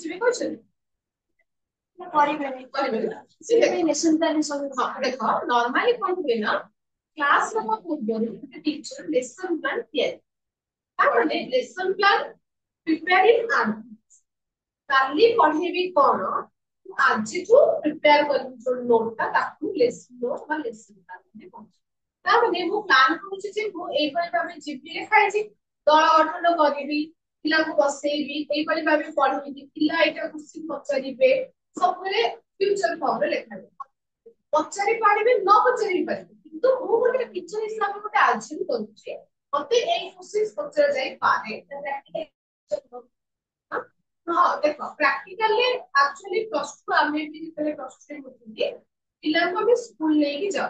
बुझिबे question କରିବେନି lesson plan ସବୁ ଦେଖ नॉर्मली कोन हुए ना क्लास रो पूर्व टीचर लेसन प्लान दिए ताने लेसन प्लान प्रिपेयरिंग आडवांस काली पढेबी कोन आज जो प्रिपेयर कर जो नोट ता ताकू लेसन नोट बा लेसन प्लान में पहुंच ता माने मु प्लान करूची जे मु एई परि भाबे जीपी लेखाई छी दल गठन करिबी पिला को बसेइबी एई परि भाबे पढिबी पिला एटा क्वेश्चन पचारिबे सबरे फ्यूचर फॉर्म रे लेखाई पचारि पारिबे न पचारि पारिबे किंतु मु गोटे टीचर हिसाब गोटे आज्यूम करूची मते एई क्वेश्चन पचार जाई पारे प्रैक्टिकल हां देखो प्रैक्टिकली एक्चुअली प्लस 2 आमे भी पहले प्लस 2 में होती पिला को भी स्कूल लेके जाओ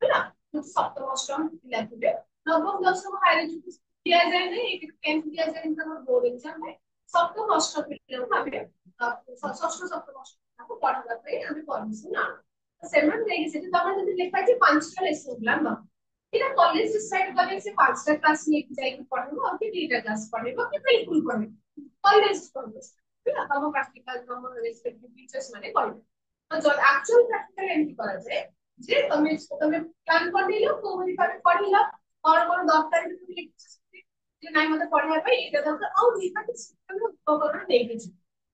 है ना तो सप्तम अष्टम पिला थे नवम दशम हायर एजुकेशन दिया जाए नहीं एक 10th दिया जाए इनका बोर्ड एग्जाम में सप्तम अष्टम पिला को हमें षष्ठ सप्तम अष्टम को पढ़ाना पे हमें परमिशन ना सेवन लेके से तब जब लिखा है पांचटा लेसन प्लान ना इना कॉलेज डिसाइड करे से पांचटा क्लास लेके जाके पढ़ो और कि दुईटा क्लास पढ़ेबो कि बिल्कुल पढ़े कॉलेज पढ़ो फिर हम प्रैक्टिकल हम रेस्पेक्टिव टीचर्स माने कहबे तो जो एक्चुअल प्रैक्टिकल एंट्री करा जाए जे तमे प्लान कर दिलो को भरी भाबे पढ़िला और दरकार जे नाही मते पढ़ाय पे एटा दरकार और निका कि सिस्टम उपकरण नै कि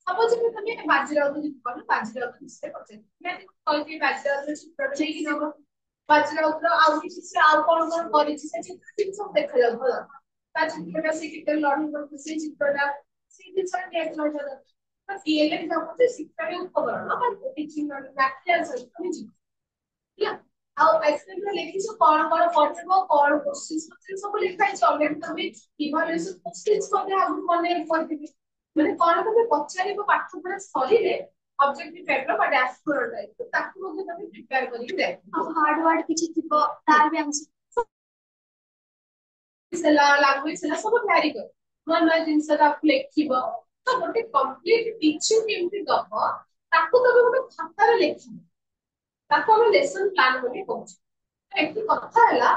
सपोज कि तमे बाजीराव को कल बाजीराव को से पछे मैं कल के बाजीराव को चित्र नै कि जब बाजीराव को आउ किसी से आउ कोन करि से चित्र सब देखा जाउ भला ता चित्रटा से किते लर्निंग कर से चित्रटा से दिन सर नेट लर्न तो डीएलएड जब से शिक्षा के उपकरण ना टीचिंग लर्निंग मैथ्स समझी या ଆଉ एक्सप्लेन ରେ ଲେଖିଛୁ କଣ କଣ ପଢିବ କଣ क्वेश्चंस क्वेश्चन सब ଲେଖା ହେଇଛି ऑलरेडी ତମେ इवैल्यूएशन क्वेश्चंस को आगु मने କରିଥିବି ମାନେ କଣ ତମେ ପଚାରିବ ପାଠ ପଢା ସରିଲେ ऑब्जेक्टिव टाइप ର ବା डैशबोर्ड टाइप ତାକୁ ମଧ୍ୟ ତମେ ପ୍ରିପେୟାର କରିକି ଦେଖ ଆଉ हार्ड वर्ड କିଛି ଥିବ ତାର ବି आंसर ସେଲା ଲାଙ୍ଗୁଏଜ ସେଲା ସବୁ ଭ୍ୟାରି କର ନୂଆ ନୂଆ ଜିନିଷ ତାକୁ ଲେଖିବ ତ ଗୋଟେ କମ୍ପ୍ଲିଟ टीचिंग କେମିତି ଦବ ତାକୁ ତମେ ଗୋଟେ ଖାତାରେ ଲେଖିବ ताको हम लेसन प्लान बोली कहू एठी कथा हला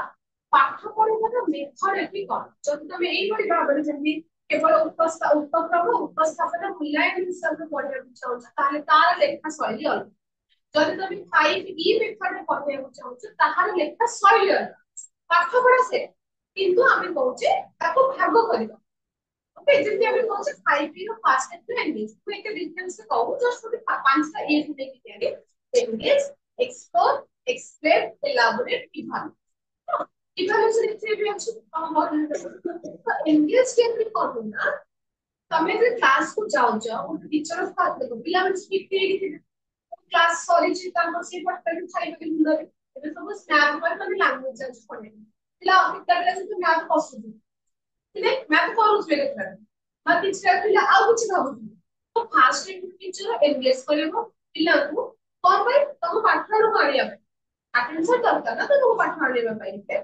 पाठ पढिबार मेथड एठी कोन जदि तमे एई बडी भाबरे जंदी केवल उपक्रम उपस्थापन मूल्यांकन हिसाब से पढिबा चाहौ ताले तार लेखा शैली अलग जदि तमे 5 मेथड रे पढिबा चाहौ ताहार लेखा शैली अलग पाठ पढा से किंतु आमे कहूचे ताको भाग करबा ओके जंदी आमे कहूचे 5 रो फास्ट लैंग्वेज को एक डिफरेंस से कहू जस्ट पांचटा ए से लेके आगे engage explore, explain, elaborate, evaluate. Evaluation इससे भी अच्छी बहुत engage केंद्रित कौन होना तमें जो क्लास को जाओ उन टीचर के साथ देखो पिला में स्पीक करेगी क्लास सॉरी चिता को से पढ़ कर खाई के अंदर ये सब स्नैप पर तमें लैंग्वेज चेंज करने पिला कितना पिला से तुम याद पॉसिबल ठीक मैं तो कौन उस वेले कर मैं टीचर पिला आउ कुछ भाबू तो फास्ट टीचर एंगेज करेबो पिला को कौन भाई तुम पाठन मारिया अटेंशन दरकार ना तो तुम पाठ मारिया पाई पे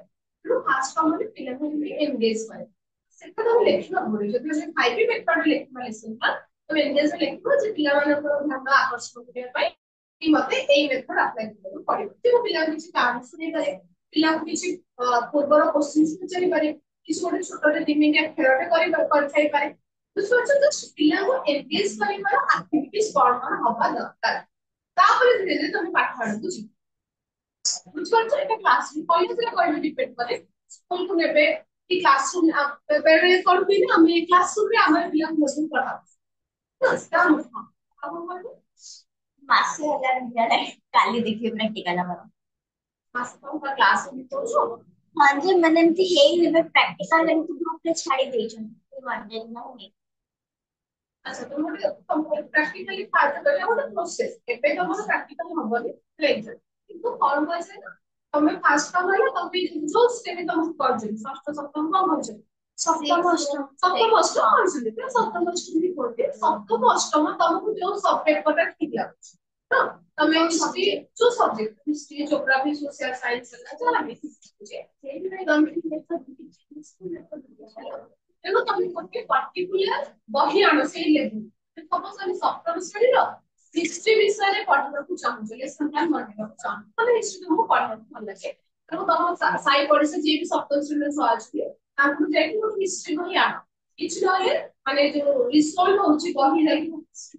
तो फास्ट फॉर्म में पिला को भी एंगेज करे सेटा तो लेखना पड़े जब हम 5 मेथड लेखना लेसन पर तो एंगेज लेखो जे पिला मानन को ध्यान आकर्षण करिया पाई कि मते एई मेथड अप्लाई करबो पड़िबो जे पिला किछि काम सुने करे पिला को किछि पूर्वर क्वेश्चंस पचारि पारे किछि गोटे छोटे दिमिनिया खेलटे कर खाई पारे तो सोचो तो पिला को एंगेज करिवार एक्टिविटीज कौन हबा दरकार तापर धीरे धीरे तुम पाठ पढ़ बुझी बुझ पाछो एटा क्लासरूम कॉलेज रे कोइ डिपेंड करे स्कूल को नेबे कि क्लासरूम पेरे कोन भी ना हम क्लासरूम रे हमर पिला मोशन पढ़ा बस काम अब हम मासे हजार बियाला काली देखिए प्रैक्टिकल हमर मास का क्लास में तो जो हां जी माने एमती हेई नेबे प्रैक्टिकल एमती ग्रुप रे छाड़ी देछन वन दिन ना होई अच्छा तो मोटे प्रैक्टिकली फास्ट करले ଗୋଟେ प्रोसेस एबे तो मोर प्रैक्टिकल हबनी लेक्चर किंतु कौन कहै ना तमे फास्ट काम होला तमे जो स्टेप तुम कर जे षष्ठ सप्तम कौन कर जे सप्तम अष्टम कौन से तो सप्तम अष्टम भी करते सप्तम अष्टम तुमको जो सब्जेक्ट पता ठीक लागो तो तमे हिस्ट्री जो subject history geography social science चला भी जे सेही नहीं गम तेणु तुम गोटे पर्टिकुलर बही आण से लेवल सपोज हम सप्तम श्रेणी रो हिस्ट्री विषय रे पढ़ना को चाहू लेसन प्लान बनवा को चाहू तने हिस्ट्री तुमको पढ़ना भल लगे तेणु तुम साई पड़ोसी जे भी सप्तम श्रेणी रे सवाल ताकू जाई हिस्ट्री बही आण किछ नहे माने जो रिसोल्व होची बही जाई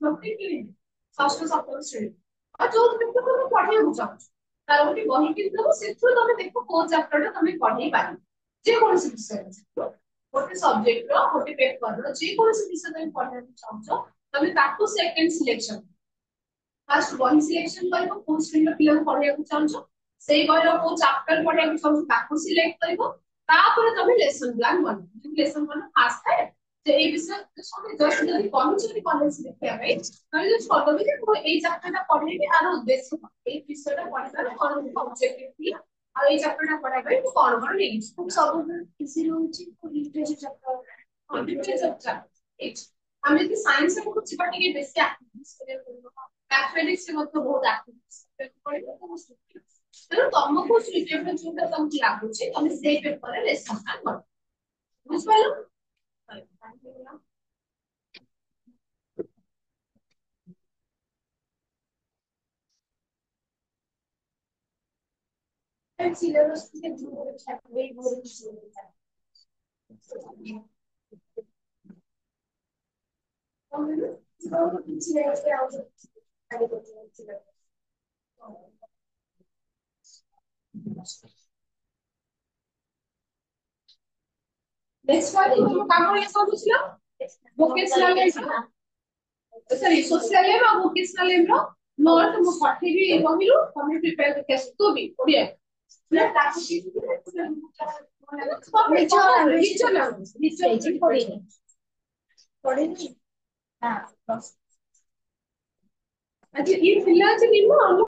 ଗୋଟେ କିଣିବି ଷଷ୍ଠ ସପ୍ତମ ଶ୍ରେଣୀ ଆଉ ଯୋଉ ତମେ ପଢେଇବାକୁ ଚାହୁଁଛ ତାର ଗୋଟେ ବହି କିଣିଦବ ସେଥିରୁ ତମେ ଦେଖ କୋଉ ଚାପ୍ଟରଟା ତମେ ପଢେଇ ପାରିବ ଯେକୌଣସି ବିଷୟ ଗୋଟେ ସବଜେକ୍ଟର ଗୋଟେ ପେପରର ଯେକୌଣସି ବିଷୟ ତମେ ପଢେଇବାକୁ ଚାହୁଁଛ ତମେ ତାକୁ ସେକେଣ୍ଡ ସିଲେକ୍ସନ ଫାର୍ଷ୍ଟ ବହି ସିଲେକ୍ସନ କରିବ କୋଉ ଶ୍ରେଣୀର ପିଲାଙ୍କୁ ପଢେଇବାକୁ ଚାହୁଁଛ ସେଇ ବହିର କୋଉ ଚାପ୍ଟର ପଢେଇବାକୁ ଚାହୁଁଛ ତାକୁ ସିଲେକ୍ଟ କରିବ ତାପରେ ତମେ ଲେସନ ପ୍ଲାନ ବନେଇବ ଲେସନ ପ୍ଲାନ ଫାର୍ଷ୍ଟ ଥାଏ ଯେ ଏଇ ବିଷୟ ସବୁ ଜଷ୍ଟ ଯଦି କହିଛନ୍ତି କଲେଜ ଦେଖିବା ପାଇଁ ତାହେଲେ just କରିଦେବି ଯେ ମୁଁ ଏଇ ଚାପ୍ଟରଟା ପଢେଇବି ଆର ଉଦ୍ଦେଶ୍ୟ କଣ ଏଇ ବିଷୟଟା ପଢିବାର କଣ ଅବଜେକ୍ଟିଭ ଥିଲା ଆଉ ଏଇ ଚାପ୍ଟରଟା ପଢିବା ପାଇଁ ମୁଁ କଣ କଣ ନେଇଛି ସବୁବେଳେ ଖୁସି ରହୁଛି ଲିଟରେଚର ଚାପ୍ଟର ଲିଟରେଚର ଚାପ୍ଟର ଆମେ ଯଦି ସାଇନ୍ସ କୁ ଯିବା ଟିକେ ବେଶୀ ଆକ୍ଟିଭିଟିସ୍ କରିବାକୁ ପଡିବ ମ୍ୟାଥମେଟିକ୍ସ ମଧ୍ୟ ବହୁତ ଆକ୍ଟିଭିଟିସ୍ କରିବାକୁ ପଡିବ ତେଣୁ ତମକୁ ସୁଇଟେବଲ ଯୋଉଟା ତମକୁ ଲାଗୁଛି ତମେ ସେଇ ପେପରରେ ଲେସନ ପ୍ଲାନ କର ବୁଝିପାରିଲ सिलेबस के नेक्स्ट वाली तुम काम ऐसा कुछ लो vocational um sorry social um और वोकेशनल एम रो नोट मु पठेबी रहिलु तमे प्रिपेयर करके आसतो भी ओडिया ना ताकू निचो पढ़ेनी हां अच्छा ये फिलहाल से निमो